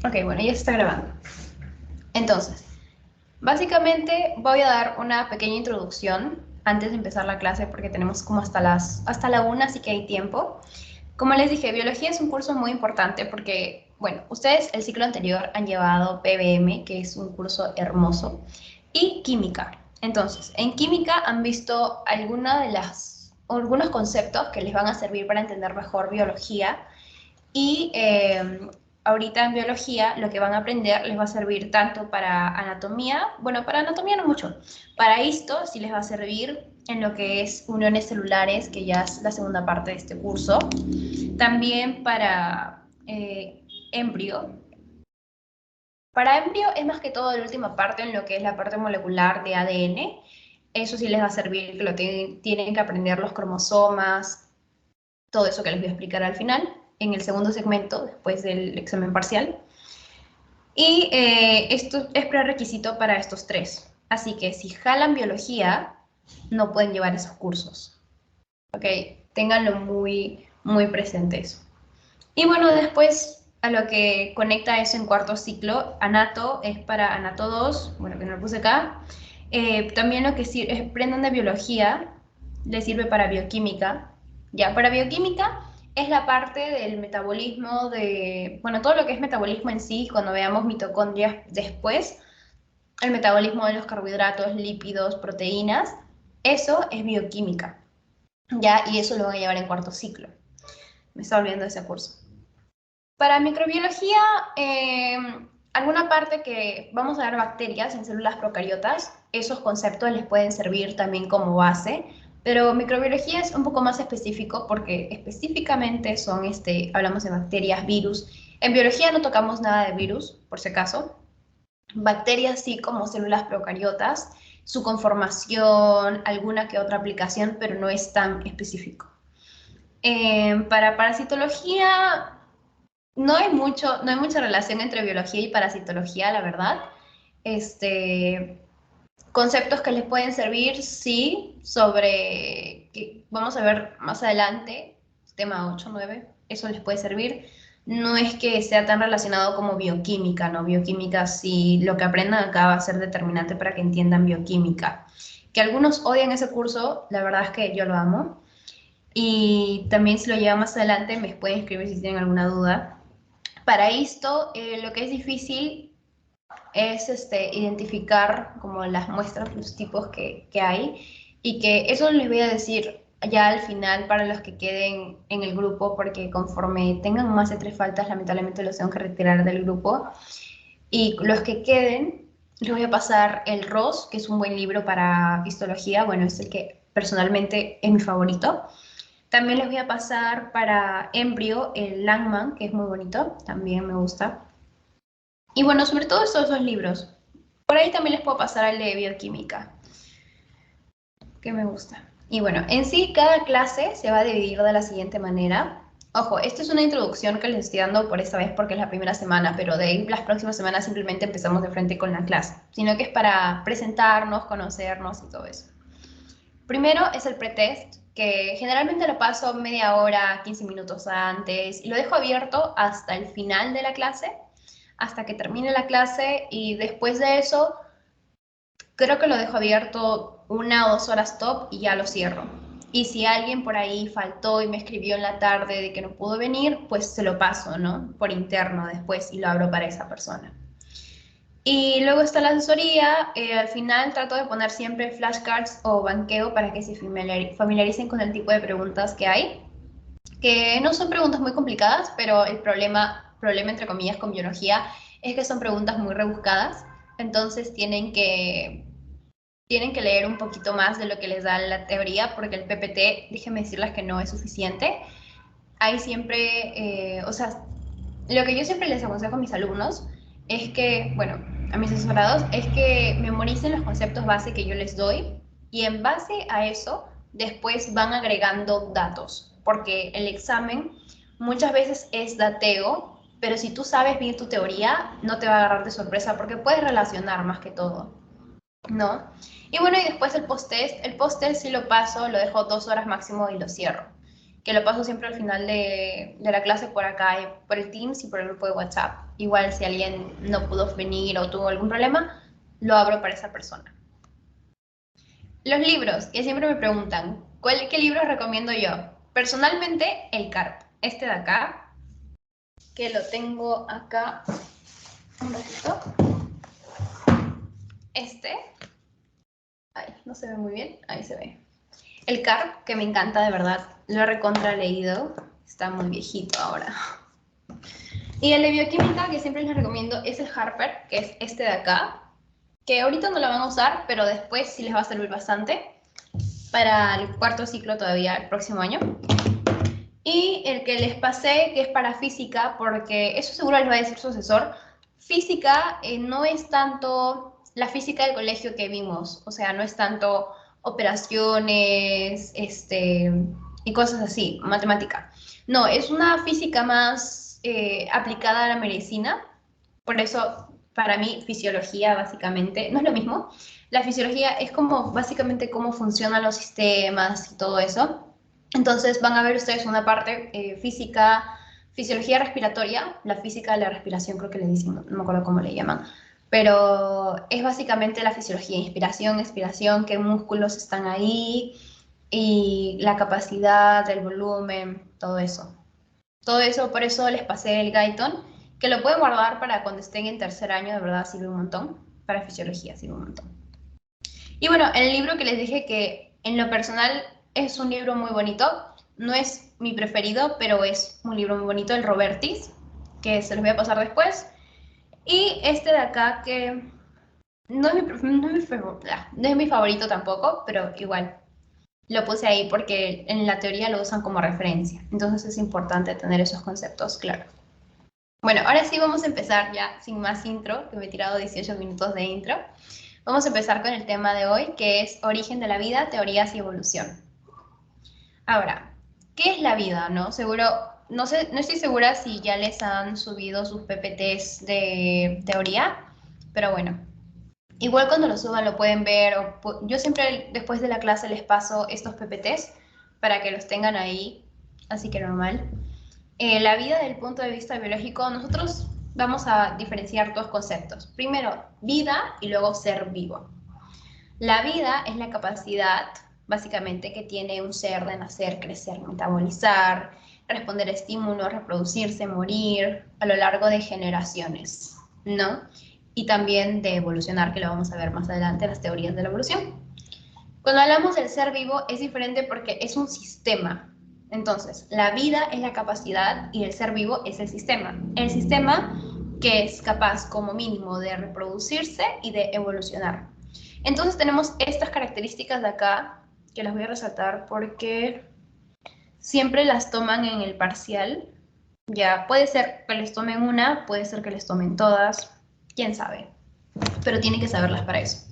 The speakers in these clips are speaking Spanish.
Ok, bueno, ya se está grabando. Entonces, básicamente voy a dar una pequeña introducción antes de empezar la clase porque tenemos como hasta la una, así que hay tiempo. Como les dije, biología es un curso muy importante porque, bueno, ustedes el ciclo anterior han llevado PBM, que es un curso hermoso, y química. Entonces, en química han visto algunos conceptos que les van a servir para entender mejor biología y ahorita en biología lo que van a aprender les va a servir tanto para anatomía, bueno, para anatomía no mucho, para esto sí les va a servir en lo que es uniones celulares, que ya es la segunda parte de este curso, también para embrio. Para embrio es más que todo la última parte en lo que es la parte molecular de ADN. Eso sí les va a servir, que tienen que aprender los cromosomas, todo eso que les voy a explicar al final, en el segundo segmento, después del examen parcial. Y esto es prerequisito para estos tres. Así que si jalan biología, no pueden llevar esos cursos. ¿Ok? Ténganlo muy, muy presente eso. Y bueno, después a lo que conecta eso en cuarto ciclo, anato es para anato 2, bueno, que no lo puse acá. También lo que aprendan de biología les sirve para bioquímica. Ya, para bioquímica es la parte del metabolismo bueno, todo lo que es metabolismo en sí, cuando veamos mitocondrias después, el metabolismo de los carbohidratos, lípidos, proteínas, eso es bioquímica. Ya, y eso lo van a llevar en cuarto ciclo. Me está olvidando de ese curso. Para microbiología, alguna parte que vamos a ver bacterias en células procariotas, esos conceptos les pueden servir también como base, pero microbiología es un poco más específico porque específicamente hablamos de bacterias, virus. En biología no tocamos nada de virus, por si acaso. Bacterias sí como células procariotas, su conformación, alguna que otra aplicación, pero no es tan específico. Para parasitología, no hay mucha relación entre biología y parasitología, la verdad. Este, conceptos que les pueden servir, sí, que vamos a ver más adelante, tema 8 9 eso les puede servir. No es que sea tan relacionado como bioquímica, ¿no? Bioquímica, sí, lo que aprendan acá va a ser determinante para que entiendan bioquímica. Que algunos odian ese curso, la verdad es que yo lo amo. Y también si lo llevan más adelante, me pueden escribir si tienen alguna duda. Para esto, lo que es difícil es identificar como las muestras, los tipos que hay, y que eso les voy a decir ya al final para los que queden en el grupo, porque conforme tengan más de 3 faltas, lamentablemente los tengo que retirar del grupo, y los que queden, les voy a pasar el ROS, que es un buen libro para histología, bueno, es el que personalmente es mi favorito. También les voy a pasar para embrio el Langman, que es muy bonito, también me gusta. Y bueno, sobre todo estos dos libros. Por ahí también les puedo pasar el de bioquímica, que me gusta. Y bueno, en sí cada clase se va a dividir de la siguiente manera. Ojo, esto es una introducción que les estoy dando por esta vez porque es la primera semana, pero de ahí las próximas semanas simplemente empezamos de frente con la clase, sino que es para presentarnos, conocernos y todo eso. Primero es el pretest, que generalmente lo paso media hora, 15 minutos antes, y lo dejo abierto hasta el final de la clase, hasta que termine la clase, y después de eso creo que lo dejo abierto 1 o 2 horas top y ya lo cierro. Y si alguien por ahí faltó y me escribió en la tarde de que no pudo venir, pues se lo paso, ¿no? Por interno después y lo abro para esa persona. Y luego está la asesoría. Al final trato de poner siempre flashcards o banqueo para que se familiaricen con el tipo de preguntas que hay. Que no son preguntas muy complicadas, pero el problema entre comillas con biología es que son preguntas muy rebuscadas. Entonces tienen que leer un poquito más de lo que les da la teoría, porque el PPT, déjenme decirles que no es suficiente. Hay siempre, o sea, lo que yo siempre les aconsejo a mis alumnos es que, bueno, a mis asesorados, es que memoricen los conceptos base que yo les doy y en base a eso después van agregando datos, porque el examen muchas veces es dateo, pero si tú sabes bien tu teoría, no te va a agarrar de sorpresa porque puedes relacionar más que todo. ¿No? Y bueno, y después el post-test sí lo paso, lo dejo 2 horas máximo y lo cierro. que lo paso siempre al final de la clase por acá, por el Teams y por el grupo de WhatsApp. Igual si alguien no pudo venir o tuvo algún problema, lo abro para esa persona. Los libros, que siempre me preguntan, ¿qué libros recomiendo yo? Personalmente, el CARP, este de acá, que lo tengo acá, un ratito. Este, ay, no se ve muy bien, ahí se ve. El CARP, que me encanta de verdad, lo he recontra leído, está muy viejito ahora. Y el de bioquímica, que siempre les recomiendo, es el Harper, que es este de acá, que ahorita no lo van a usar, pero después sí les va a servir bastante para el cuarto ciclo todavía, el próximo año. Y el que les pasé, que es para física, porque eso seguro les va a decir su asesor, física no es tanto la física del colegio que vimos, o sea, no es tanto operaciones y cosas así, matemática. No, es una física más aplicada a la medicina, por eso para mí fisiología básicamente no es lo mismo. La fisiología es como básicamente cómo funcionan los sistemas y todo eso. Entonces van a ver ustedes una parte física, fisiología respiratoria, la física de la respiración creo que le dicen, no me acuerdo cómo le llaman, pero es básicamente la fisiología, inspiración, expiración, qué músculos están ahí y la capacidad, el volumen, todo eso. Todo eso, por eso les pasé el Guyton, que lo pueden guardar para cuando estén en tercer año, de verdad sirve un montón, para fisiología sirve un montón. Y bueno, el libro que les dije que en lo personal es un libro muy bonito, no es mi preferido, pero es un libro muy bonito, el Robertis, que se los voy a pasar después. Y este de acá que no es mi favorito tampoco, pero igual lo puse ahí porque en la teoría lo usan como referencia. Entonces es importante tener esos conceptos claros. Bueno, ahora sí vamos a empezar ya sin más intro, que me he tirado 18 minutos de intro. Vamos a empezar con el tema de hoy, que es origen de la vida, teorías y evolución. Ahora, ¿qué es la vida? ¿No? Seguro, no sé, no estoy segura si ya les han subido sus PPTs de teoría, pero bueno, igual cuando lo suban lo pueden ver. Yo siempre después de la clase les paso estos PPTs para que los tengan ahí, así que normal. La vida desde el punto de vista biológico, nosotros vamos a diferenciar dos conceptos. Primero, vida y luego ser vivo. La vida es la capacidad, básicamente, que tiene un ser de nacer, crecer, metabolizar, responder a estímulos, reproducirse, morir a lo largo de generaciones, ¿no? Y también de evolucionar, que lo vamos a ver más adelante en las teorías de la evolución. Cuando hablamos del ser vivo es diferente porque es un sistema. Entonces, la vida es la capacidad y el ser vivo es el sistema. El sistema que es capaz como mínimo de reproducirse y de evolucionar. Entonces tenemos estas características de acá que las voy a resaltar porque siempre las toman en el parcial. Ya, puede ser que les tomen una, puede ser que les tomen todas, quién sabe, pero tienen que saberlas para eso.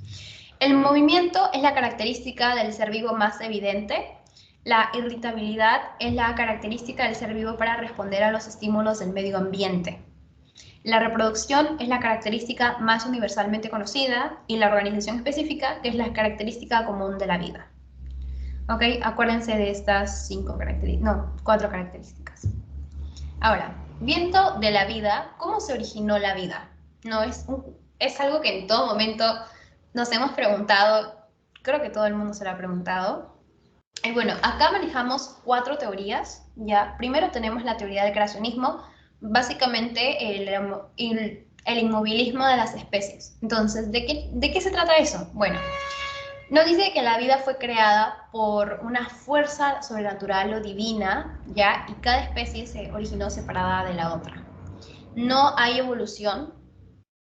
El movimiento es la característica del ser vivo más evidente. La irritabilidad es la característica del ser vivo para responder a los estímulos del medio ambiente. La reproducción es la característica más universalmente conocida y la organización específica, que es la característica común de la vida. ¿Ok? Acuérdense de estas 4 características. Ahora, viendo de la vida, ¿cómo se originó la vida? No, es algo que en todo momento nos hemos preguntado, creo que todo el mundo se lo ha preguntado. Y bueno, acá manejamos 4 teorías, ¿ya? Primero tenemos la teoría del creacionismo, básicamente el inmovilismo de las especies. Entonces, ¿de qué se trata eso? Bueno, nos dice que la vida fue creada por una fuerza sobrenatural o divina, ¿ya? Y cada especie se originó separada de la otra. No hay evolución.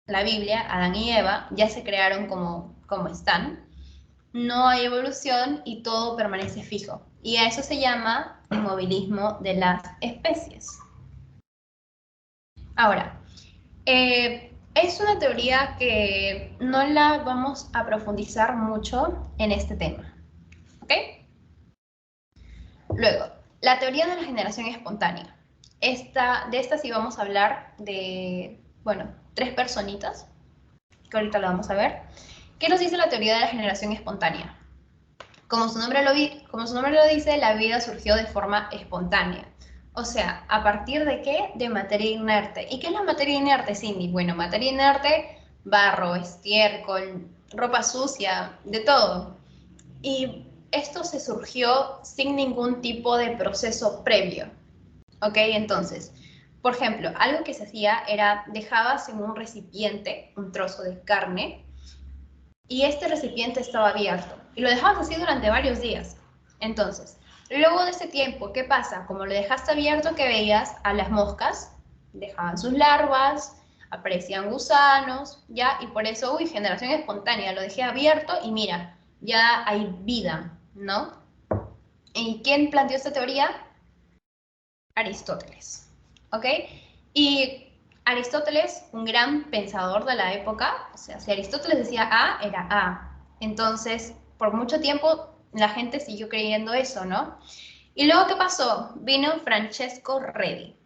La Biblia, Adán y Eva, ya se crearon como están. No hay evolución y todo permanece fijo. Y a eso se llama inmovilismo de las especies. Ahora, es una teoría que no la vamos a profundizar mucho en este tema. ¿Ok? Luego, la teoría de la generación espontánea. De esta sí vamos a hablar de, bueno, 3 personitas, que ahorita lo vamos a ver. ¿Qué nos dice la teoría de la generación espontánea? Como su nombre lo dice, la vida surgió de forma espontánea. O sea, ¿a partir de qué? De materia inerte. ¿Y qué es la materia inerte, Cindy? Bueno, materia inerte, barro, estiércol, ropa sucia, de todo. Y esto se surgió sin ningún tipo de proceso previo. ¿Ok? Entonces, por ejemplo, algo que se hacía era dejabas en un recipiente un trozo de carne y este recipiente estaba abierto y lo dejabas así durante varios días. Entonces, luego de ese tiempo, ¿qué pasa? Como lo dejaste abierto, ¿qué veías? A las moscas dejaban sus larvas, aparecían gusanos, ¿ya? Y por eso, uy, generación espontánea, lo dejé abierto y mira, ya hay vida, ¿no? ¿Y quién planteó esta teoría? Aristóteles, ¿ok? Y Aristóteles, un gran pensador de la época, o sea, si Aristóteles decía A, era A. Entonces, por mucho tiempo la gente siguió creyendo eso, ¿no? Y luego, ¿qué pasó? Vino Francesco Redi.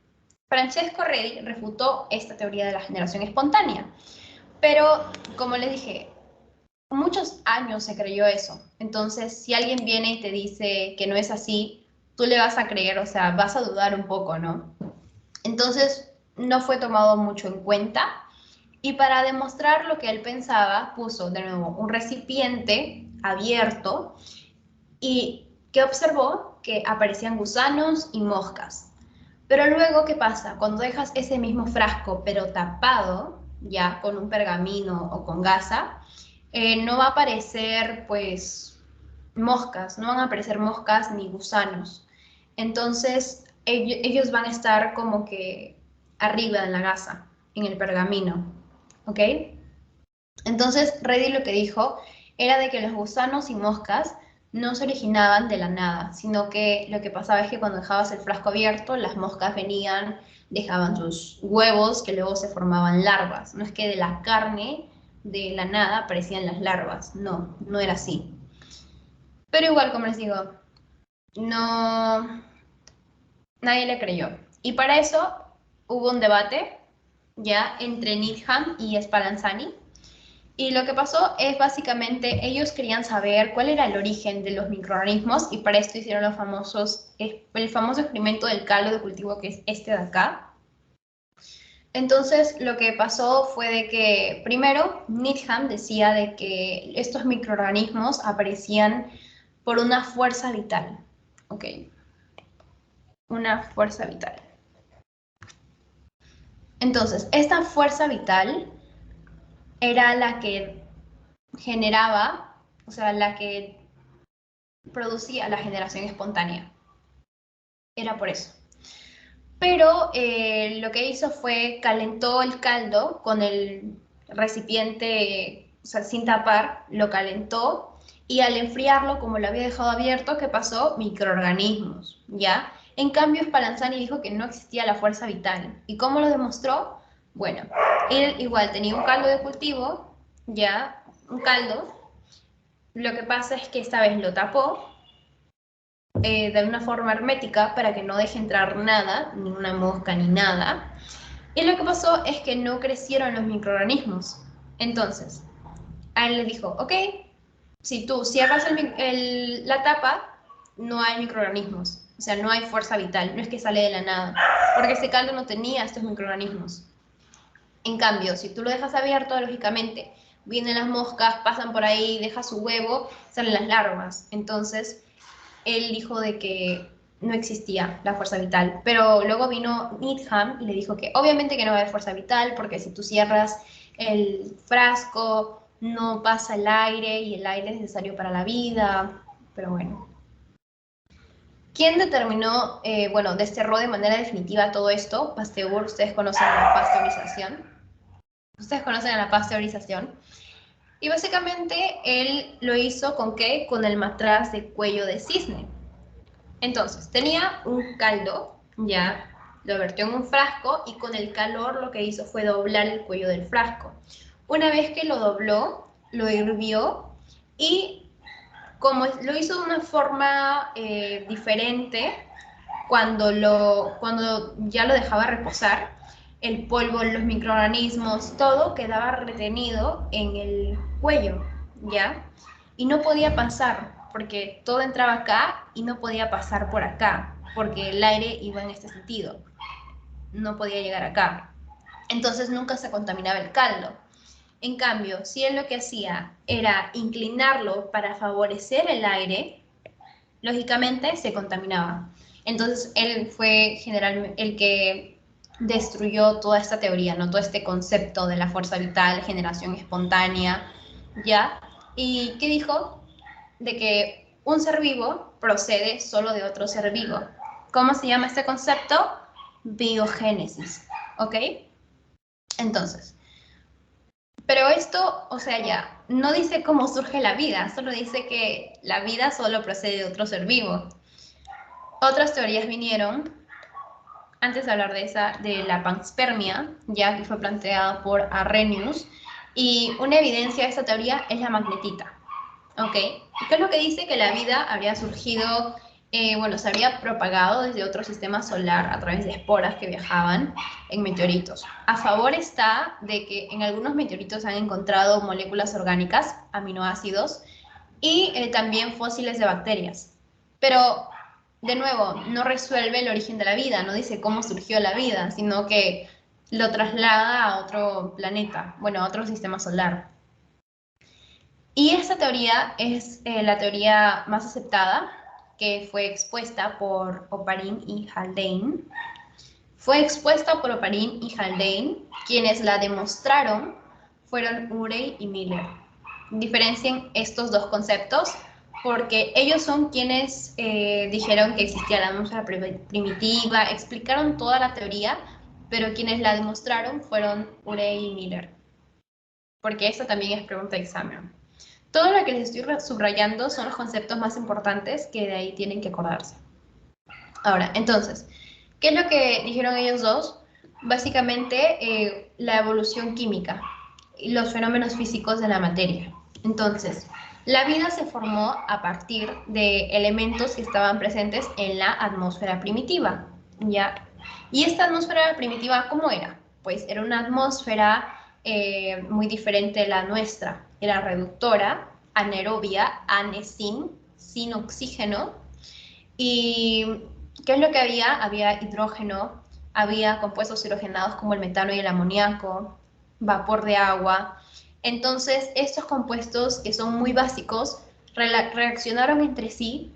Francesco Redi refutó esta teoría de la generación espontánea. Pero, como les dije, muchos años se creyó eso. Entonces, si alguien viene y te dice que no es así, tú le vas a creer, o sea, vas a dudar un poco, ¿no? Entonces, no fue tomado mucho en cuenta. Y para demostrar lo que él pensaba, puso de nuevo un recipiente abierto y que observó que aparecían gusanos y moscas. Pero luego, ¿qué pasa? Cuando dejas ese mismo frasco, pero tapado, ya con un pergamino o con gasa, no va a aparecer, pues, moscas, no van a aparecer moscas ni gusanos. Entonces, ellos van a estar como que arriba en la gasa, en el pergamino, ¿ok? Entonces, Reddy lo que dijo era de que los gusanos y moscas no se originaban de la nada, sino que lo que pasaba es que cuando dejabas el frasco abierto, las moscas venían, dejaban sus huevos, que luego se formaban larvas. No es que de la carne, de la nada, aparecían las larvas. No, no era así. Pero igual, como les digo, no, nadie le creyó. Y para eso hubo un debate ya entre Needham y Spallanzani. Y lo que pasó es básicamente ellos querían saber cuál era el origen de los microorganismos y para esto hicieron el famoso experimento del caldo de cultivo que es este de acá. Entonces lo que pasó fue de que primero Needham decía de que estos microorganismos aparecían por una fuerza vital. Ok, una fuerza vital. Entonces, esta fuerza vital era la que generaba, o sea, la que producía la generación espontánea. Era por eso. Pero lo que hizo fue calentó el caldo con el recipiente, o sea, sin tapar, lo calentó y al enfriarlo, como lo había dejado abierto, ¿qué pasó? Microorganismos, ¿ya? En cambio, Spallanzani dijo que no existía la fuerza vital. ¿Y cómo lo demostró? Bueno, él igual tenía un caldo de cultivo, ¿ya? Un caldo. Lo que pasa es que esta vez lo tapó de una forma hermética para que no deje entrar nada, ni una mosca ni nada. Y lo que pasó es que no crecieron los microorganismos. Entonces, a él le dijo, ok, si tú cierras la tapa, no hay microorganismos. O sea, no hay fuerza vital, no es que sale de la nada, porque ese caldo no tenía estos microorganismos. En cambio, si tú lo dejas abierto, lógicamente, vienen las moscas, pasan por ahí, deja su huevo, salen las larvas. Entonces, él dijo de que no existía la fuerza vital, pero luego vino Needham y le dijo que obviamente que no va a haber fuerza vital porque si tú cierras el frasco no pasa el aire y el aire es necesario para la vida, pero bueno. ¿Quién determinó, bueno, desterró de manera definitiva todo esto? Pasteur, ustedes conocen la pasteurización. Ustedes conocen la pasteurización. Y básicamente él lo hizo ¿con qué? Con el matraz de cuello de cisne. Entonces, tenía un caldo, ya lo vertió en un frasco y con el calor lo que hizo fue doblar el cuello del frasco. Una vez que lo dobló, lo hirvió y como lo hizo de una forma diferente, cuando ya lo dejaba reposar, el polvo, los microorganismos, todo quedaba retenido en el cuello, ¿ya? Y no podía pasar. porque todo entraba acá y no podía pasar por acá, porque el aire iba en este sentido, no podía llegar acá. Entonces nunca se contaminaba el caldo. En cambio, si él lo que hacía era inclinarlo para favorecer el aire, lógicamente se contaminaba. Entonces él fue generalmente el que destruyó toda esta teoría, ¿no? Todo este concepto de la fuerza vital, generación espontánea, ¿ya? ¿Y qué dijo? De que un ser vivo procede solo de otro ser vivo. ¿Cómo se llama este concepto? Biogénesis, ¿ok? Entonces, pero esto, o sea, ya, no dice cómo surge la vida, solo dice que la vida solo procede de otro ser vivo. Otras teorías vinieron, antes de hablar de esa, de la panspermia, ya que fue planteada por Arrhenius, y una evidencia de esta teoría es la magnetita, ¿ok? ¿Y qué es lo que dice? Que la vida habría surgido, bueno, se habría propagado desde otro sistema solar a través de esporas que viajaban en meteoritos. A favor está de que en algunos meteoritos han encontrado moléculas orgánicas, aminoácidos, y también fósiles de bacterias. Pero, de nuevo, no resuelve el origen de la vida, no dice cómo surgió la vida, sino que lo traslada a otro planeta, bueno, a otro sistema solar. Y esta teoría es la teoría más aceptada, que fue expuesta por Oparin y Haldane. Fue expuesta por Oparin y Haldane, quienes la demostraron fueron Urey y Miller. Diferencien estos dos conceptos porque ellos son quienes dijeron que existía la atmósfera primitiva, explicaron toda la teoría, pero quienes la demostraron fueron Urey y Miller. Porque esta también es pregunta de examen. Todo lo que les estoy subrayando son los conceptos más importantes que de ahí tienen que acordarse. Ahora, entonces, ¿qué es lo que dijeron ellos dos? Básicamente, la evolución química y los fenómenos físicos de la materia. Entonces, la vida se formó a partir de elementos que estaban presentes en la atmósfera primitiva, ¿ya? Y esta atmósfera primitiva, ¿cómo era? Pues era una atmósfera muy diferente de la nuestra. Era reductora, anaerobia, sin oxígeno. ¿Y qué es lo que había? Había hidrógeno, había compuestos hidrogenados como el metano y el amoníaco, vapor de agua. Entonces, estos compuestos que son muy básicos reaccionaron entre sí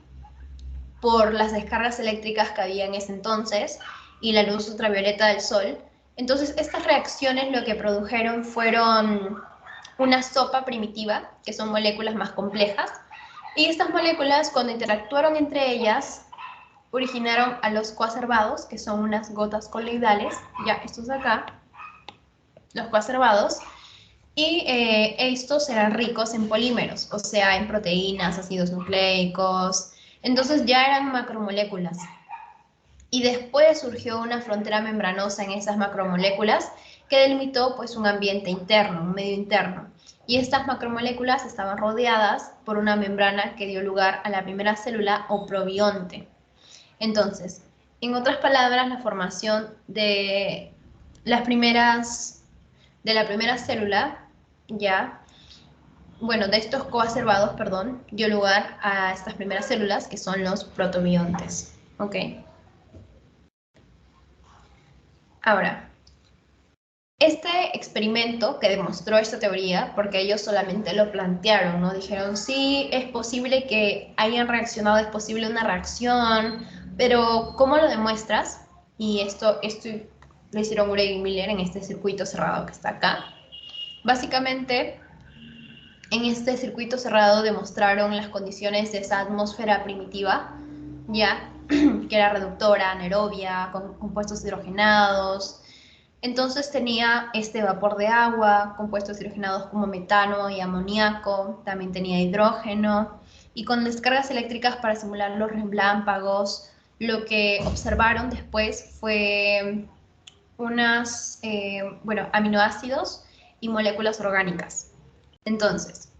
por las descargas eléctricas que había en ese entonces y la luz ultravioleta del sol. Entonces, estas reacciones lo que produjeron fueron una sopa primitiva, que son moléculas más complejas, y estas moléculas, cuando interactuaron entre ellas, originaron a los coacervados, que son unas gotas coloidales, ya estos de acá, los coacervados, y estos eran ricos en polímeros, o sea, en proteínas, ácidos nucleicos, entonces ya eran macromoléculas. Y después surgió una frontera membranosa en esas macromoléculas que delimitó pues un ambiente interno, un medio interno. Y estas macromoléculas estaban rodeadas por una membrana que dio lugar a la primera célula o probionte. Entonces, en otras palabras, la formación de la primera célula, ya, bueno, de estos coacervados, perdón, dio lugar a estas primeras células que son los protobiontes, ¿ok? Ahora, este experimento que demostró esta teoría, porque ellos solamente lo plantearon, ¿no? Dijeron, sí, es posible que hayan reaccionado, es posible una reacción, pero ¿cómo lo demuestras? Y esto lo hicieron Urey y Miller en este circuito cerrado que está acá. Básicamente, en este circuito cerrado demostraron las condiciones de esa atmósfera primitiva, ya, que era reductora, anaerobia, con compuestos hidrogenados. Entonces tenía este vapor de agua, compuestos hidrogenados como metano y amoníaco, también tenía hidrógeno, y con descargas eléctricas para simular los relámpagos. Lo que observaron después fue aminoácidos y moléculas orgánicas. Entonces,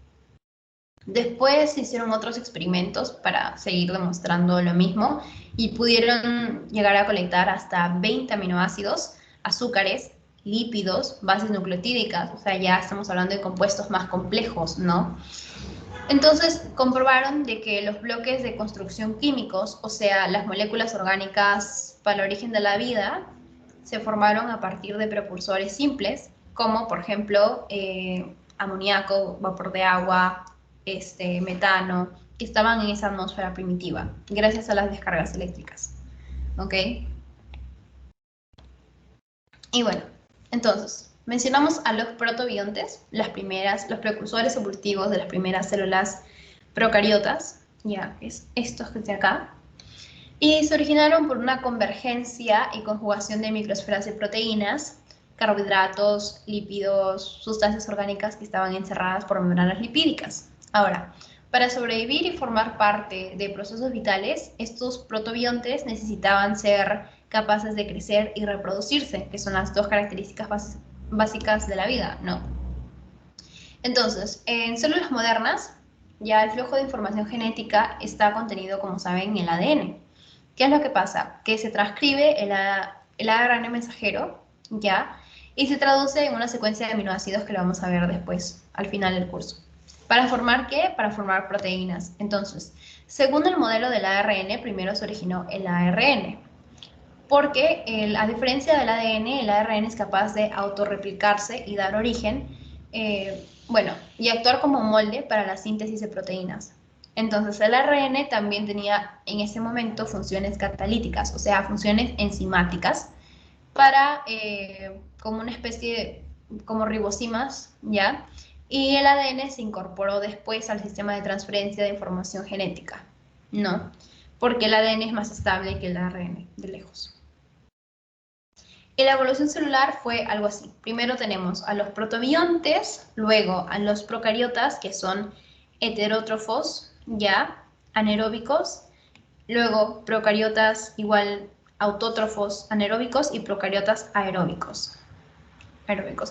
después se hicieron otros experimentos para seguir demostrando lo mismo y pudieron llegar a colectar hasta 20 aminoácidos, azúcares, lípidos, bases nucleotídicas, o sea, ya estamos hablando de compuestos más complejos, ¿no? Entonces, comprobaron de que los bloques de construcción químicos, o sea, las moléculas orgánicas para el origen de la vida, se formaron a partir de precursores simples, como por ejemplo amoníaco, vapor de agua, metano, que estaban en esa atmósfera primitiva, gracias a las descargas eléctricas. ¿Ok? Y bueno, entonces, mencionamos a los protobiontes, los precursores evolutivos de las primeras células procariotas, ya es estos que de acá, y se originaron por una convergencia y conjugación de microesferas de proteínas, carbohidratos, lípidos, sustancias orgánicas que estaban encerradas por membranas lipídicas. Ahora, para sobrevivir y formar parte de procesos vitales, estos protobiontes necesitaban ser capaces de crecer y reproducirse, que son las dos características básicas de la vida, ¿no? Entonces, en células modernas, ya el flujo de información genética está contenido, como saben, en el ADN. ¿Qué es lo que pasa? Que se transcribe el ARN mensajero, ¿ya? Y se traduce en una secuencia de aminoácidos que lo vamos a ver después, al final del curso. ¿Para formar qué? Para formar proteínas. Entonces, según el modelo del ARN, primero se originó el ARN. Porque, a diferencia del ADN, el ARN es capaz de autorreplicarse y dar origen, bueno, y actuar como molde para la síntesis de proteínas. Entonces, el ARN también tenía en ese momento funciones catalíticas, o sea, funciones enzimáticas, para, como una especie de, como ribosimas, ¿ya? Y el ADN se incorporó después al sistema de transferencia de información genética, ¿no? Porque el ADN es más estable que el ARN, de lejos. Y la evolución celular fue algo así. Primero tenemos a los protobiontes, luego a los procariotas, que son heterótrofos, ya, anaeróbicos, luego procariotas igual autótrofos anaeróbicos y procariotas aeróbicos,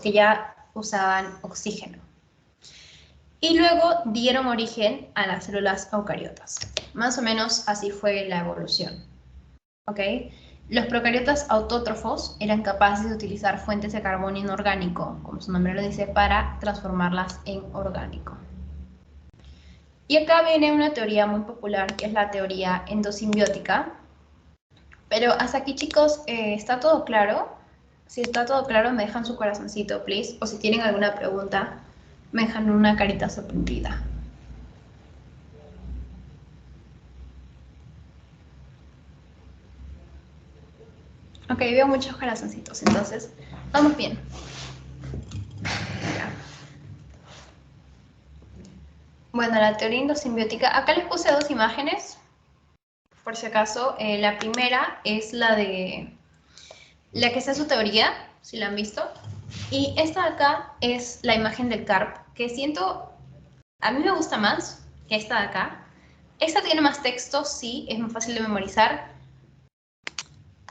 que ya usaban oxígeno. Y luego dieron origen a las células eucariotas. Más o menos así fue la evolución. ¿Ok? Los procariotas autótrofos eran capaces de utilizar fuentes de carbono inorgánico, como su nombre lo dice, para transformarlas en orgánico. Y acá viene una teoría muy popular, que es la teoría endosimbiótica. Pero hasta aquí, chicos, ¿está todo claro? Si está todo claro, me dejan su corazoncito, please. O si tienen alguna pregunta, me dejan una carita sorprendida. Ok, veo muchos corazoncitos, entonces vamos bien. Bueno, la teoría endosimbiótica, acá les puse dos imágenes, por si acaso. La primera es la que está en su teoría, si la han visto, y esta de acá es la imagen del carp, que siento, a mí me gusta más que esta de acá. Esta tiene más texto, sí, es más fácil de memorizar,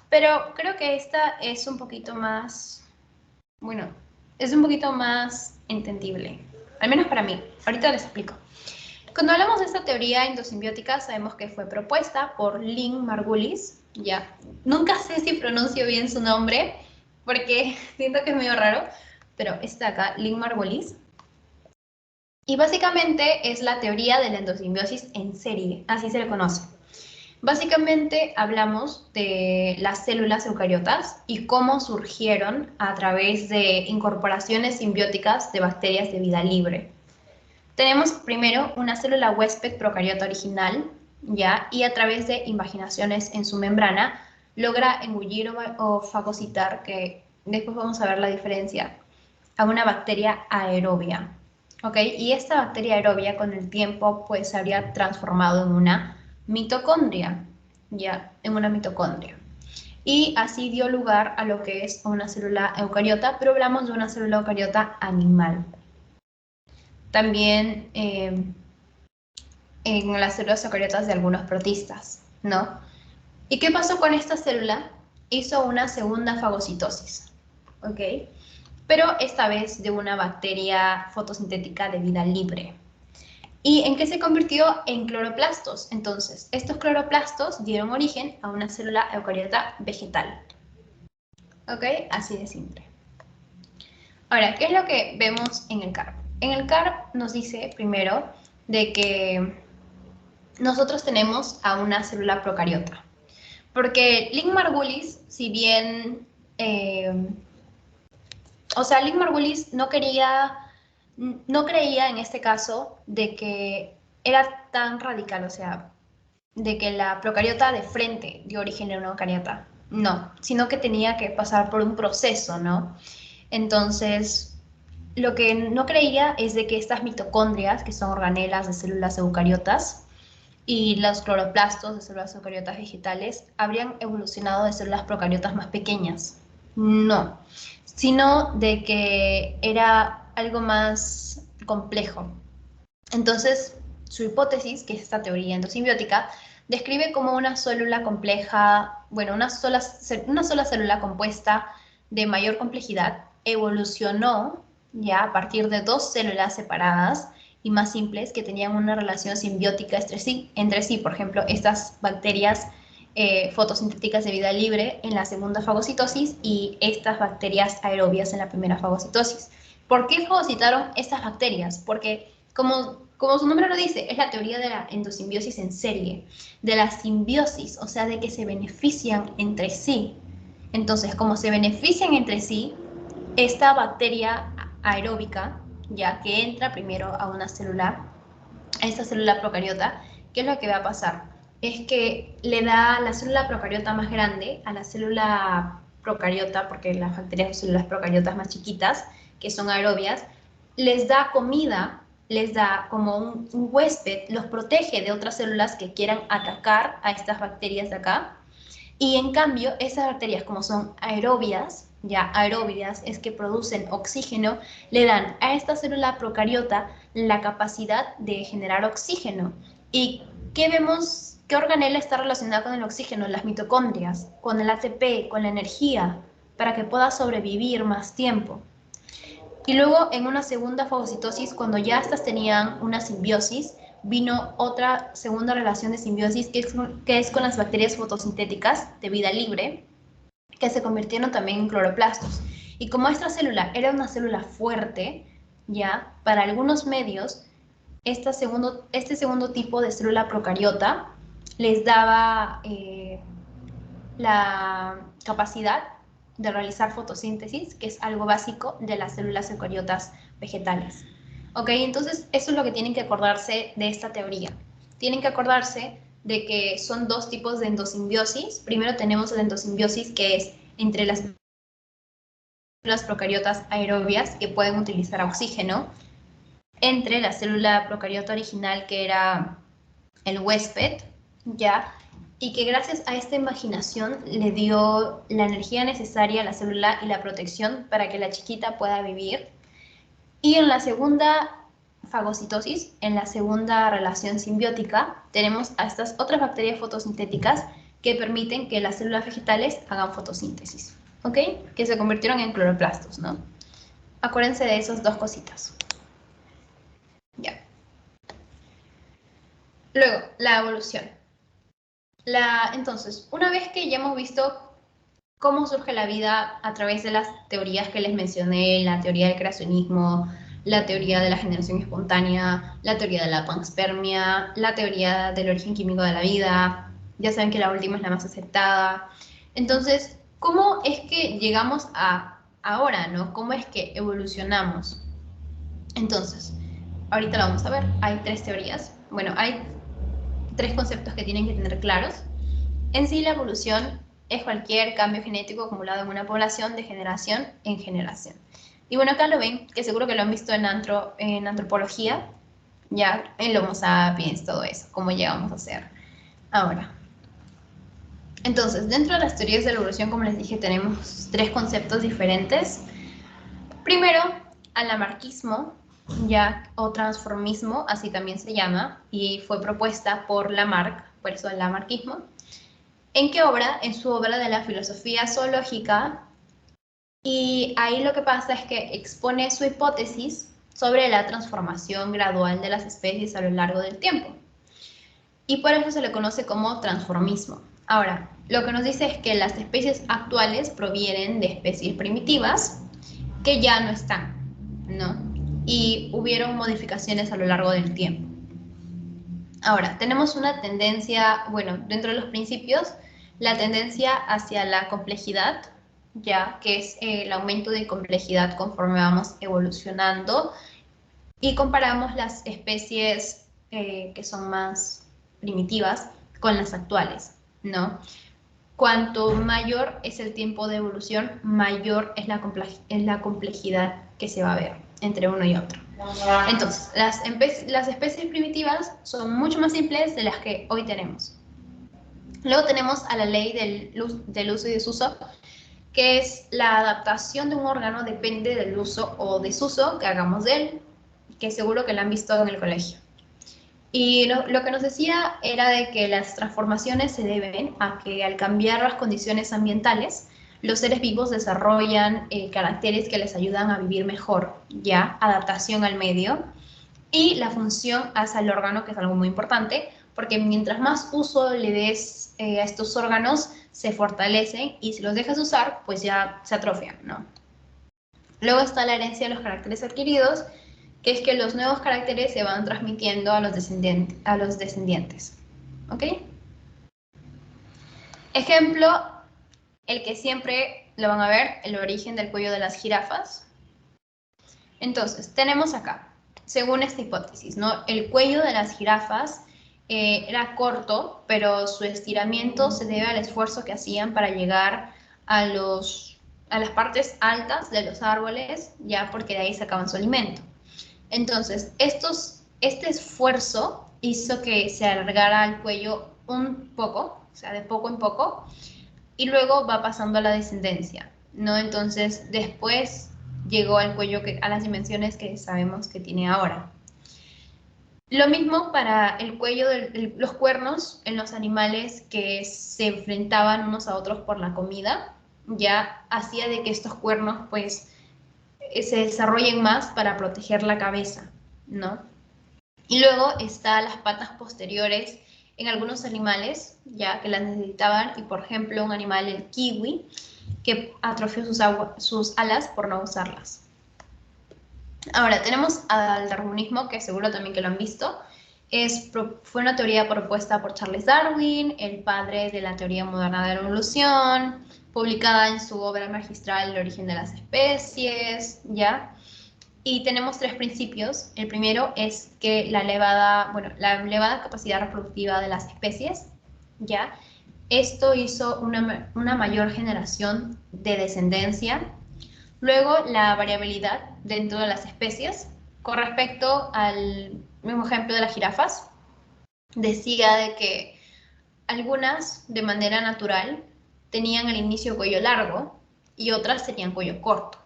pero creo que esta es un poquito más, bueno, es un poquito más entendible, al menos para mí. Ahorita les explico. Cuando hablamos de esta teoría endosimbiótica, sabemos que fue propuesta por Lynn Margulis, ya. Nunca sé si pronuncio bien su nombre, porque siento que es medio raro, pero está acá, Lynn Margulis. Y básicamente es la teoría de la endosimbiosis en serie, así se le conoce. Básicamente hablamos de las células eucariotas y cómo surgieron a través de incorporaciones simbióticas de bacterias de vida libre. Tenemos primero una célula huésped procariota original, ¿ya? Y a través de invaginaciones en su membrana logra engullir o fagocitar, que después vamos a ver la diferencia, a una bacteria aerobia, ¿ok? Y esta bacteria aerobia con el tiempo pues se habría transformado en una mitocondria, ¿ya? En una mitocondria. Y así dio lugar a lo que es una célula eucariota, pero hablamos de una célula eucariota animal. También en las células eucariotas de algunos protistas, ¿no? ¿Y qué pasó con esta célula? Hizo una segunda fagocitosis, ¿ok? Pero esta vez de una bacteria fotosintética de vida libre. ¿Y en qué se convirtió? En cloroplastos. Entonces, estos cloroplastos dieron origen a una célula eucariota vegetal. ¿Ok? Así de simple. Ahora, ¿qué es lo que vemos en el CARP? En el CARP nos dice primero de que nosotros tenemos a una célula procariota. Porque Lynn Margulis, si bien, Lynn Margulis no creía en este caso de que era tan radical, o sea, de que la procariota de frente dio origen a una eucariota. No, sino que tenía que pasar por un proceso, ¿no? Entonces, lo que no creía es de que estas mitocondrias, que son organelas de células eucariotas, y los cloroplastos de células eucariotas vegetales habrían evolucionado de células procariotas más pequeñas. No, sino de que era algo más complejo. Entonces, su hipótesis, que es esta teoría endosimbiótica, describe cómo una célula compleja, bueno, una sola célula compuesta de mayor complejidad evolucionó ya a partir de dos células separadas y más simples que tenían una relación simbiótica entre sí. Por ejemplo, estas bacterias fotosintéticas de vida libre en la segunda fagocitosis y estas bacterias aerobias en la primera fagocitosis. ¿Por qué fagocitaron estas bacterias? Porque como su nombre lo dice, es la teoría de la endosimbiosis en serie, de la simbiosis, o sea, de que se benefician entre sí. Entonces, como se benefician entre sí, esta bacteria aeróbica, ya que entra primero a una célula, a esta célula procariota, ¿qué es lo que va a pasar? Es que le da la célula procariota más grande a la célula procariota, porque las bacterias son células procariotas más chiquitas, que son aerobias, les da comida, les da como un huésped, los protege de otras células que quieran atacar a estas bacterias de acá. Y en cambio, esas bacterias, como son aerobias, ya aeróbidas, es que producen oxígeno, le dan a esta célula procariota la capacidad de generar oxígeno. ¿Y qué vemos? ¿Qué organela está relacionada con el oxígeno? Las mitocondrias, con el ATP, con la energía, para que pueda sobrevivir más tiempo. Y luego, en una segunda fagocitosis, cuando ya estas tenían una simbiosis, vino otra segunda relación de simbiosis que es con las bacterias fotosintéticas de vida libre, que se convirtieron también en cloroplastos. Y como esta célula era una célula fuerte, ya, para algunos medios, este segundo tipo de célula procariota les daba la capacidad de realizar fotosíntesis, que es algo básico de las células eucariotas vegetales. ¿Ok? Entonces, eso es lo que tienen que acordarse de esta teoría. Tienen que acordarse de que son dos tipos de endosimbiosis. Primero tenemos la endosimbiosis, que es entre las células procariotas aerobias, que pueden utilizar oxígeno, entre la célula procariota original, que era el huésped, ¿ya? Y que gracias a esta imaginación le dio la energía necesaria a la célula y la protección para que la chiquita pueda vivir. Y en la segunda fagocitosis, en la segunda relación simbiótica, tenemos a estas otras bacterias fotosintéticas que permiten que las células vegetales hagan fotosíntesis, ¿ok? Que se convirtieron en cloroplastos, ¿no? Acuérdense de esas dos cositas. Ya. Luego, la evolución. Entonces, una vez que ya hemos visto cómo surge la vida a través de las teorías que les mencioné, la teoría del creacionismo, la teoría de la generación espontánea, la teoría de la panspermia, la teoría del origen químico de la vida, ya saben que la última es la más aceptada. Entonces, ¿cómo es que llegamos a ahora, ¿no? ¿Cómo es que evolucionamos? Entonces, ahorita lo vamos a ver. Hay tres teorías. Bueno, hay tres conceptos que tienen que tener claros. En sí, la evolución es cualquier cambio genético acumulado en una población de generación en generación. Y bueno, acá lo ven, que seguro que lo han visto en antropología, ya en Homo sapiens, todo eso, cómo llegamos a ser ahora. Entonces, dentro de las teorías de la evolución, como les dije, tenemos tres conceptos diferentes. Primero, al-lamarckismo, ya, o transformismo, así también se llama, y fue propuesta por Lamarck, por eso el lamarckismo. ¿En qué obra? En su obra de la filosofía zoológica, y ahí lo que pasa es que expone su hipótesis sobre la transformación gradual de las especies a lo largo del tiempo. Y por eso se le conoce como transformismo. Ahora, lo que nos dice es que las especies actuales provienen de especies primitivas que ya no están, ¿no? Y hubieron modificaciones a lo largo del tiempo. Ahora, tenemos una tendencia, bueno, dentro de los principios, la tendencia hacia la complejidad, ya que es el aumento de complejidad conforme vamos evolucionando y comparamos las especies que son más primitivas con las actuales, ¿no? Cuanto mayor es el tiempo de evolución, mayor es la complejidad que se va a ver entre uno y otro. Entonces, las especies primitivas son mucho más simples de las que hoy tenemos. Luego tenemos a la ley del uso y desuso, que es la adaptación de un órgano depende del uso o desuso que hagamos de él, que seguro que lo han visto en el colegio. Y lo que nos decía era de que las transformaciones se deben a que al cambiar las condiciones ambientales, los seres vivos desarrollan caracteres que les ayudan a vivir mejor, ya, adaptación al medio, y la función hace al órgano, que es algo muy importante, porque mientras más uso le des a estos órganos, se fortalecen, y si los dejas usar, pues ya se atrofian, ¿no? Luego está la herencia de los caracteres adquiridos, que es que los nuevos caracteres se van transmitiendo a los descendientes. ¿Ok? Ejemplo, el que siempre lo van a ver, el origen del cuello de las jirafas. Entonces, tenemos acá, según esta hipótesis, ¿no? El cuello de las jirafas era corto, pero su estiramiento se debe al esfuerzo que hacían para llegar a las partes altas de los árboles, ya porque de ahí sacaban su alimento. Entonces, este esfuerzo hizo que se alargara el cuello un poco, o sea, de poco en poco, y luego va pasando a la descendencia, ¿no? Entonces, después llegó al cuello a las dimensiones que sabemos que tiene ahora. Lo mismo para el cuello de los cuernos en los animales que se enfrentaban unos a otros por la comida, ya hacía de que estos cuernos, pues, se desarrollen más para proteger la cabeza, ¿no? Y luego está las patas posteriores en algunos animales, ya que las necesitaban, y por ejemplo un animal, el kiwi, que atrofió sus alas por no usarlas. Ahora, tenemos al darwinismo, que seguro también que lo han visto. Fue una teoría propuesta por Charles Darwin, el padre de la teoría moderna de la evolución, publicada en su obra magistral El origen de las especies, ¿ya? Y tenemos tres principios. El primero es que la elevada capacidad reproductiva de las especies, ¿ya? Esto hizo una mayor generación de descendencia. Luego, la variabilidad dentro de las especies. Con respecto al mismo ejemplo de las jirafas, decía de que algunas, de manera natural, tenían al inicio cuello largo y otras tenían cuello corto.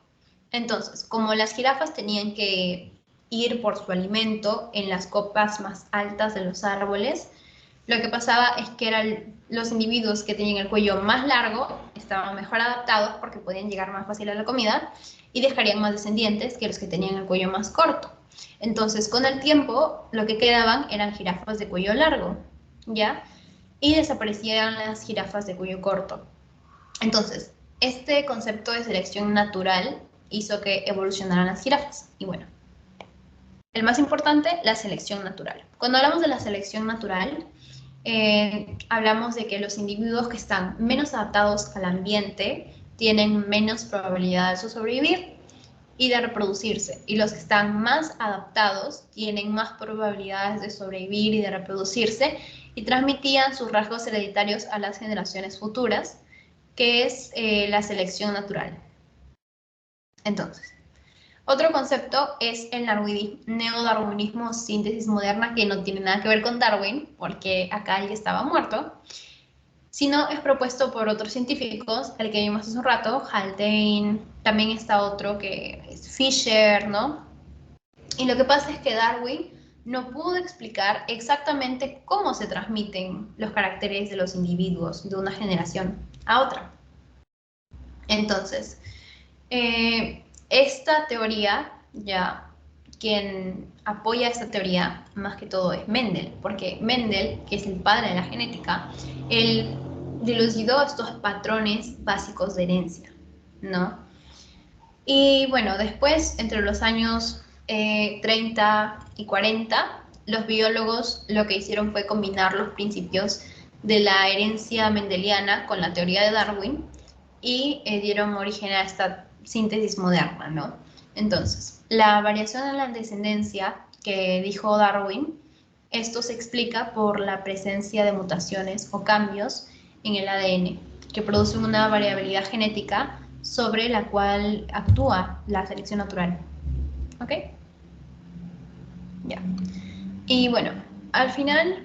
Entonces, como las jirafas tenían que ir por su alimento en las copas más altas de los árboles, lo que pasaba es que los individuos que tenían el cuello más largo estaban mejor adaptados porque podían llegar más fácil a la comida y dejarían más descendientes que los que tenían el cuello más corto. Entonces, con el tiempo, lo que quedaban eran jirafas de cuello largo, ¿ya? Y desaparecían las jirafas de cuello corto. Entonces, este concepto de selección natural hizo que evolucionaran las jirafas. Y bueno, el más importante, la selección natural. Cuando hablamos de la selección natural, hablamos de que los individuos que están menos adaptados al ambiente tienen menos probabilidad de sobrevivir y de reproducirse, y los que están más adaptados tienen más probabilidades de sobrevivir y de reproducirse, y transmitían sus rasgos hereditarios a las generaciones futuras, que es la selección natural. Entonces, otro concepto es el neodarwinismo síntesis moderna, que no tiene nada que ver con Darwin, porque acá él ya estaba muerto, sino es propuesto por otros científicos, el que vimos hace un rato, Haldane, también está otro que es Fisher, ¿no? Y lo que pasa es que Darwin no pudo explicar exactamente cómo se transmiten los caracteres de los individuos de una generación a otra. Entonces, esta teoría, ya, quien apoya esta teoría más que todo es Mendel, porque Mendel, que es el padre de la genética, él dilucidó estos patrones básicos de herencia, ¿no? Y bueno, después, entre los años 30 y 40, los biólogos lo que hicieron fue combinar los principios de la herencia mendeliana con la teoría de Darwin y dieron origen a esta síntesis moderna, ¿no? Entonces, la variación en la descendencia que dijo Darwin, esto se explica por la presencia de mutaciones o cambios en el ADN que producen una variabilidad genética sobre la cual actúa la selección natural. ¿Ok? Ya. Y bueno, al final,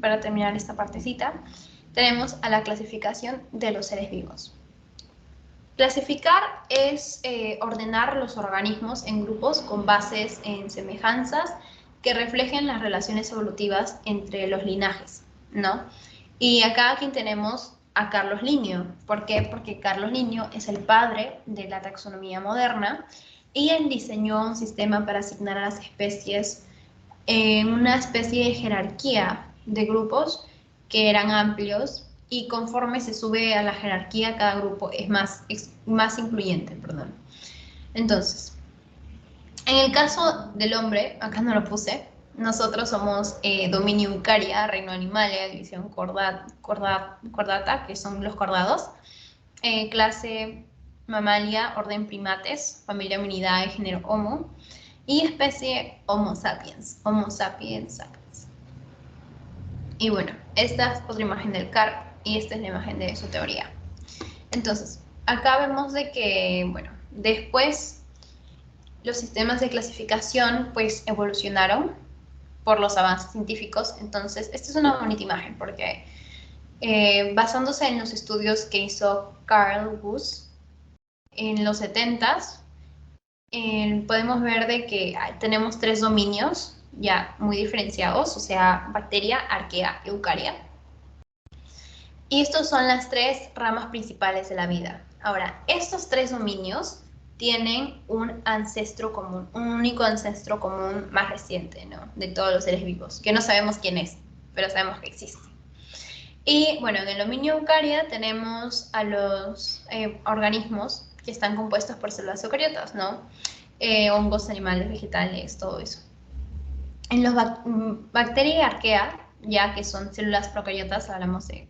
para terminar esta partecita, tenemos a la clasificación de los seres vivos. Clasificar es ordenar los organismos en grupos con bases en semejanzas que reflejen las relaciones evolutivas entre los linajes, ¿no? Y acá aquí tenemos a Carlos Linneo. ¿Por qué? Porque Carlos Linneo es el padre de la taxonomía moderna y él diseñó un sistema para asignar a las especies en una especie de jerarquía de grupos que eran amplios y conforme se sube a la jerarquía cada grupo es más incluyente, perdón. Entonces, en el caso del hombre, acá no lo puse, nosotros somos dominio Eukarya, reino Animalia, división Chordata, que son los cordados, clase Mamalia, orden Primates, familia Hominidae, género Homo, y especie Homo sapiens, Homo sapiens sapiens. Y bueno, esta es otra imagen del CARP y esta es la imagen de su teoría. Entonces, acá vemos de que, bueno, después los sistemas de clasificación pues evolucionaron por los avances científicos. Entonces, esta es una bonita imagen porque basándose en los estudios que hizo Carl Woese en los 70s, podemos ver de que tenemos 3 dominios ya muy diferenciados, o sea, bacteria, arquea, eucaria. Y estos son las 3 ramas principales de la vida. Ahora, estos 3 dominios tienen un ancestro común, un único ancestro común más reciente, ¿no? De todos los seres vivos, que no sabemos quién es, pero sabemos que existe. Y bueno, en el dominio eucaria tenemos a los organismos que están compuestos por células eucariotas, ¿no? Hongos, animales, vegetales, todo eso. En los bacteria y arquea, ya que son células procariotas, hablamos de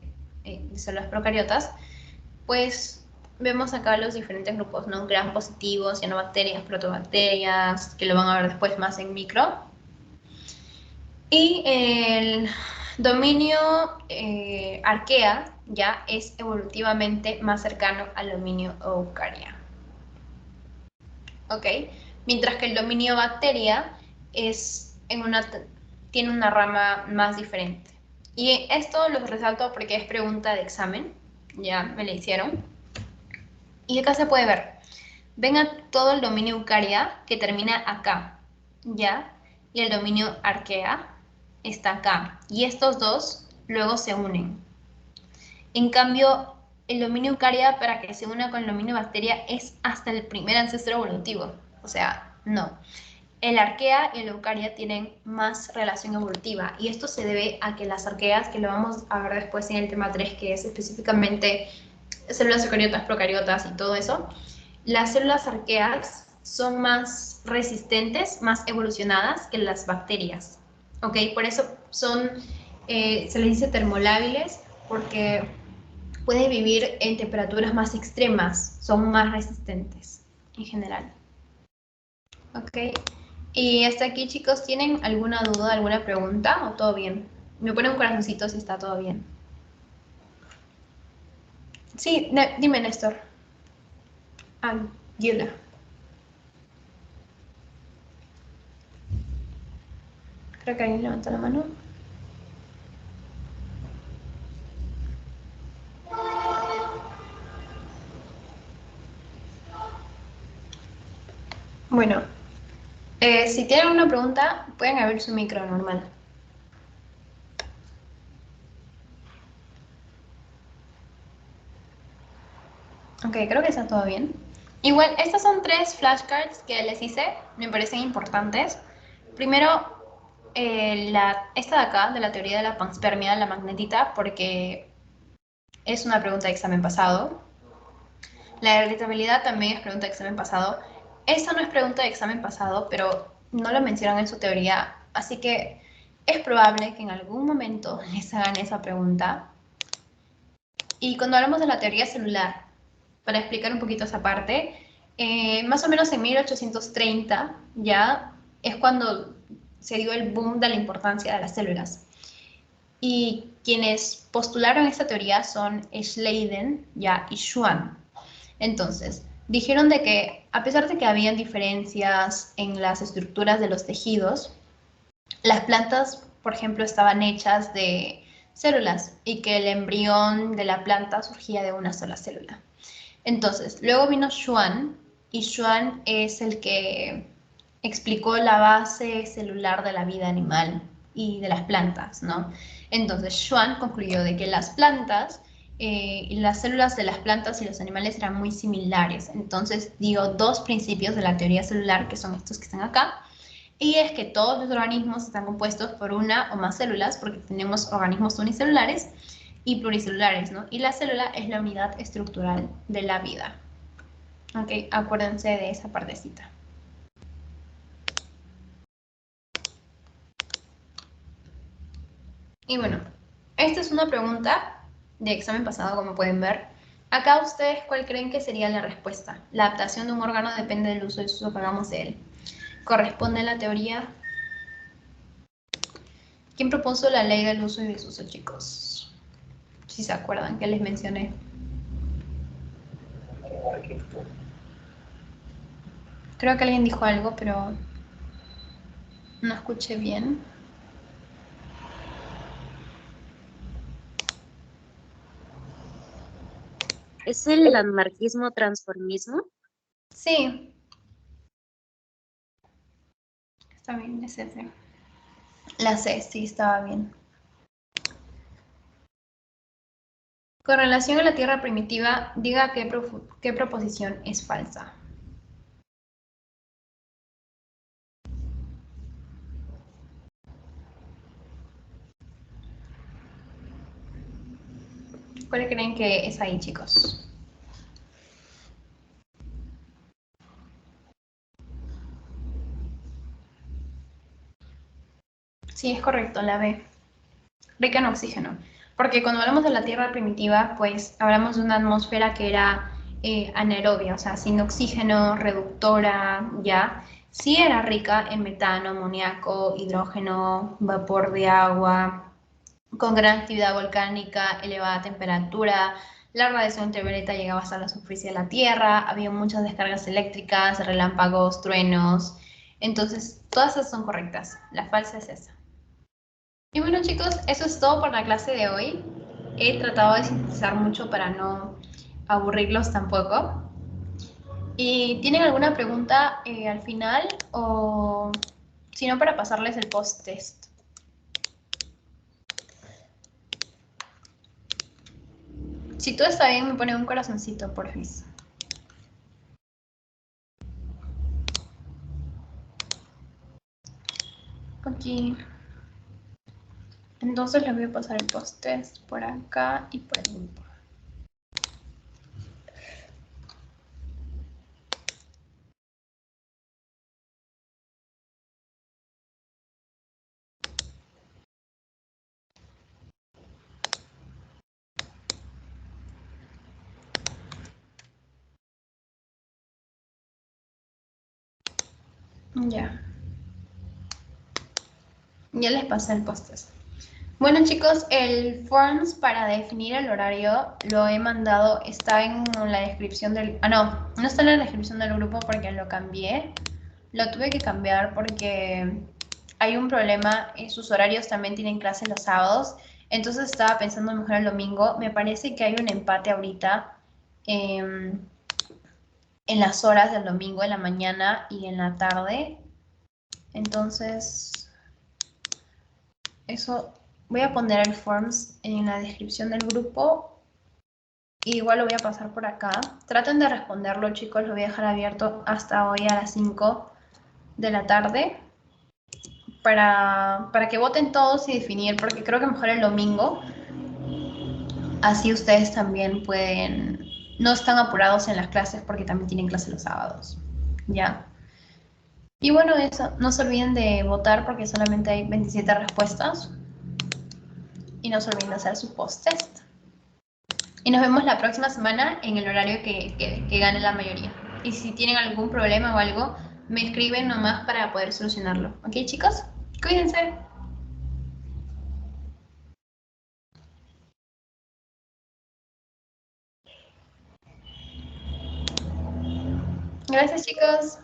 células procariotas, pues vemos acá los diferentes grupos, ¿no? Gram positivos, cianobacterias, protobacterias, que lo van a ver después más en micro. Y el dominio arquea ya es evolutivamente más cercano al dominio eucaria. ¿Ok? Mientras que el dominio bacteria tiene una rama más diferente. Y esto lo resalto porque es pregunta de examen, ya me la hicieron. Y acá se puede ver, ven a todo el dominio eucaria que termina acá, ¿ya? Y el dominio arquea está acá. Y estos dos luego se unen. En cambio, el dominio eucaria para que se una con el dominio bacteria es hasta el primer ancestro evolutivo. O sea, no. El arquea y el eucaria tienen más relación evolutiva y esto se debe a que las arqueas, que lo vamos a ver después en el tema 3, que es específicamente células eucariotas, procariotas y todo eso, las células arqueas son más resistentes, más evolucionadas que las bacterias, ¿ok? Por eso se les dice termolábiles porque pueden vivir en temperaturas más extremas, son más resistentes en general. ¿Ok? Y hasta aquí, chicos, ¿tienen alguna duda, alguna pregunta o todo bien? Me ponen un corazoncito si está todo bien. Sí, dime, Néstor. Ah, Yula. Creo que alguien levantó la mano. Bueno, si tienen una pregunta, pueden abrir su micro normal. Ok, creo que está todo bien. Igual, estas son 3 flashcards que les hice, me parecen importantes. Primero, esta de acá, de la teoría de la panspermia, la magnetita, porque es una pregunta de examen pasado. La hereditabilidad también es pregunta de examen pasado. Esta no es pregunta de examen pasado, pero no lo mencionan en su teoría Así que es probable que en algún momento les hagan esa pregunta. Y cuando hablamos de la teoría celular, para explicar un poquito esa parte, más o menos en 1830 ya es cuando se dio el boom de la importancia de las células. Y quienes postularon esta teoría son Schleiden ya, y Schwann. Entonces, dijeron de que a pesar de que habían diferencias en las estructuras de los tejidos, las plantas, por ejemplo, estaban hechas de células y que el embrión de la planta surgía de una sola célula. Entonces, luego vino Schwann, y Schwann es el que explicó la base celular de la vida animal y de las plantas, ¿no? Entonces, Schwann concluyó de que las plantas y las células de las plantas y los animales eran muy similares. Entonces, dio dos principios de la teoría celular, que son estos que están acá, y es que todos los organismos están compuestos por una o más células, porque tenemos organismos unicelulares y pluricelulares, ¿no? Y la célula es la unidad estructural de la vida. Ok, acuérdense de esa partecita. Y bueno, esta es una pregunta de examen pasado, como pueden ver. Acá ustedes, ¿cuál creen que sería la respuesta? La adaptación de un órgano depende del uso y uso que hagamos de él. ¿Corresponde a la teoría? ¿Quién propuso la ley del uso y desuso, chicos? Si se acuerdan que les mencioné. Creo que alguien dijo algo, pero no escuché bien. ¿Es el anarquismo-transformismo? Sí. Está bien, es ese. La C, sí, estaba bien. Con relación a la Tierra primitiva, diga qué proposición es falsa. ¿Cuál creen que es ahí, chicos? Sí, es correcto, la B. Rica en oxígeno. Porque cuando hablamos de la Tierra primitiva, pues hablamos de una atmósfera que era anaerobia, o sea, sin oxígeno, reductora, ya. Sí era rica en metano, amoníaco, hidrógeno, vapor de agua, con gran actividad volcánica, elevada temperatura, la radiación ultravioleta llegaba hasta la superficie de la Tierra, había muchas descargas eléctricas, relámpagos, truenos. Entonces, todas esas son correctas. La falsa es esa. Y bueno, chicos, eso es todo por la clase de hoy. He tratado de sintetizar mucho para no aburrirlos tampoco. ¿Y tienen alguna pregunta al final o si no, para pasarles el post-test? Si todo está bien, me ponen un corazoncito, porfis. Ok. Entonces les voy a pasar el post-test por acá y por el grupo. Ya. Ya les pasé el post-test. Bueno, chicos, el forms para definir el horario lo he mandado, está en la descripción del... no está en la descripción del grupo porque lo cambié. Lo tuve que cambiar porque hay un problema, sus horarios también tienen clase los sábados, entonces estaba pensando mejor el domingo. Me parece que hay un empate ahorita en las horas del domingo, en la mañana y en la tarde. Entonces, eso... Voy a poner el forms en la descripción del grupo. Igual lo voy a pasar por acá. Traten de responderlo, chicos. Lo voy a dejar abierto hasta hoy a las 5 de la tarde. Para que voten todos y definir, porque creo que mejor el domingo. Así ustedes también pueden... No están apurados en las clases porque también tienen clases los sábados. ¿Ya? Y bueno, eso, no se olviden de votar porque solamente hay 27 respuestas. Y no se olviden de hacer su post-test. Y nos vemos la próxima semana en el horario que gane la mayoría. Y si tienen algún problema o algo, me escriben nomás para poder solucionarlo. ¿Ok, chicos? Cuídense. Gracias, chicos.